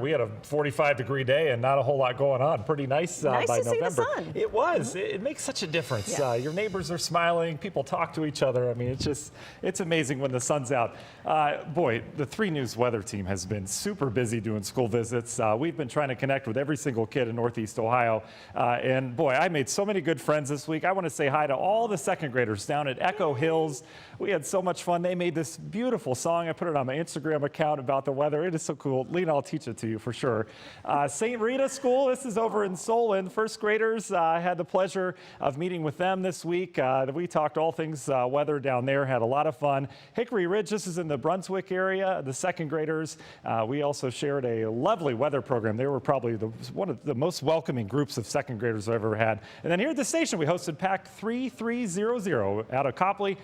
We had a 45-degree day and not a whole lot going on. Pretty nice, nice by to November. See the sun. It was. It makes such a difference. Yeah. Your neighbors are smiling. People talk to each other. I mean, it's amazing when the sun's out. Boy, the 3 News weather team has been super busy doing school visits. We've been trying to connect with every single kid in Northeast Ohio. And boy, I made so many good friends this week. I want to say hi to all the second graders down at Echo Hills. We had so much fun. They made this beautiful song. I put it on my Instagram account about the weather. It is so cool. Lena, I'll teach it to you for sure. St. Rita School, this is over in Solon. First graders, I had the pleasure of meeting with them this week. We talked all things weather down there, had a lot of fun. Hickory Ridge, this is in the Brunswick area. The second graders, we also shared a lovely weather program. They were probably one of the most welcoming groups of second graders I've ever had. And then here at the station, we hosted Pack 3300 out of Copley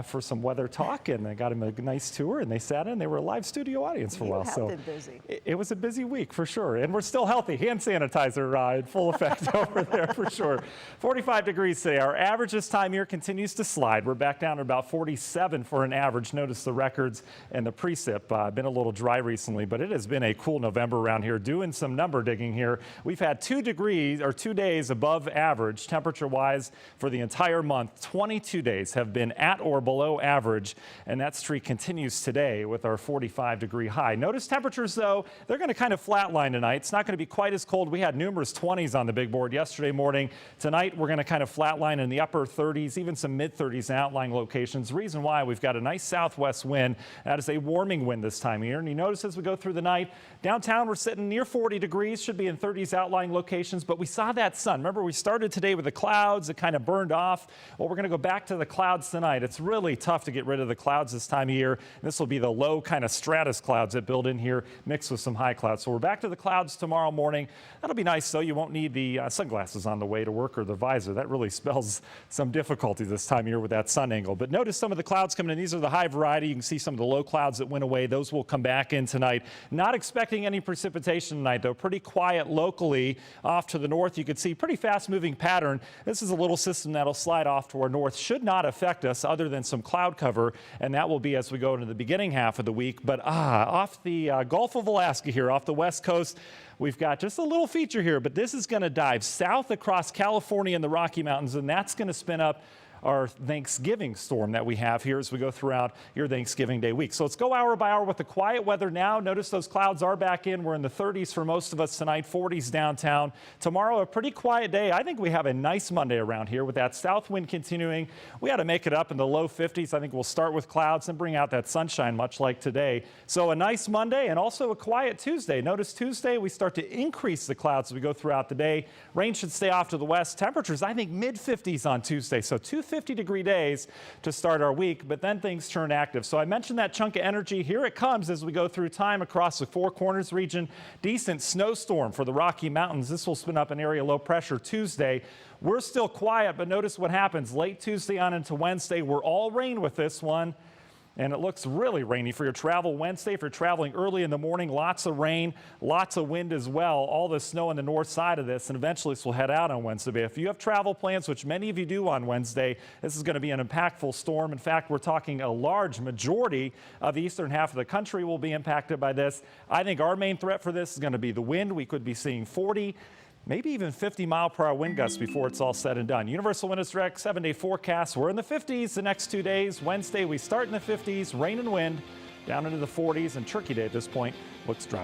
for some weather talk, and I got them a nice tour, and they sat in. They were a live studio audience for a while. You have been busy. It was a busy week for sure, and we're still healthy. Hand sanitizer in full effect over there for sure. 45 degrees today. Our average this time of year continues to slide. We're back down to about 47 for an average. Notice the records and the precip. Been a little dry recently, but it has been a cool November around here. Doing some number digging here. We've had 2 days above average temperature-wise for the entire month. 22 days have been at or below average, and that streak continues today with our 45-degree high. Notice temperatures, though, they're going to kind of flatline tonight. It's not going to be quite as cold. We had numerous 20s on the big board yesterday morning. Tonight, we're going to kind of flatline in the upper 30s, even some mid-30s in outlying locations. The reason why, we've got a nice southwest wind. That is a warming wind this time of year. And you notice as we go through the night, downtown we're sitting near 40 degrees, should be in 30s outlying locations, but we saw that sun. Remember, we started today with the clouds. It kind of burned off. Well, we're going to go back to the clouds tonight. It's really tough to get rid of the clouds this time of year. This will be the low kind of stratus clouds that build in here mixed with some high clouds. So we're back to the clouds tomorrow morning. That'll be nice, though. You won't need the sunglasses on the way to work or the visor. That really spells some difficulty this time of year with that sun angle. But notice some of the clouds coming in. These are the high variety. You can see some of the low clouds that went away. Those will come back in tonight. Not expecting any precipitation tonight, though. Pretty quiet locally off to the north. You can see pretty fast moving pattern. This is a little system that'll slide off to our north. Should not affect us other than some cloud cover, and that will be as we go into the beginning half of the week. But off the Gulf of Alaska here, off the west coast, we've got just a little feature here, but this is going to dive south across California and the Rocky Mountains, and that's going to spin up our Thanksgiving storm that we have here as we go throughout your Thanksgiving Day week. So let's go hour by hour with the quiet weather now. Notice those clouds are back in. We're in the 30s for most of us tonight, 40s downtown. Tomorrow, a pretty quiet day. I think we have a nice Monday around here with that south wind continuing. We ought to make it up in the low 50s. I think we'll start with clouds and bring out that sunshine, much like today. So a nice Monday and also a quiet Tuesday. Notice Tuesday, we start to increase the clouds as we go throughout the day. Rain should stay off to the west. Temperatures, I think, mid-50s on Tuesday. So 50-degree days to start our week, but then things turn active. So I mentioned that chunk of energy. Here it comes as we go through time across the Four Corners region. Decent snowstorm for the Rocky Mountains. This will spin up an area low pressure Tuesday. We're still quiet, but notice what happens late Tuesday on into Wednesday. We're all rain with this one. And it looks really rainy for your travel Wednesday. If you're traveling early in the morning, lots of rain, lots of wind as well. All the snow on the north side of this, and eventually this will head out on Wednesday. But if you have travel plans, which many of you do on Wednesday, this is going to be an impactful storm. In fact, we're talking a large majority of the eastern half of the country will be impacted by this. I think our main threat for this is going to be the wind. We could be seeing 40, maybe even 50-mile-per-hour wind gusts before it's all said and done. Universal Windows Direct 7-day forecast. We're in the 50s the next 2 days. Wednesday, we start in the 50s, rain and wind, down into the 40s, and Turkey Day at this point looks dry.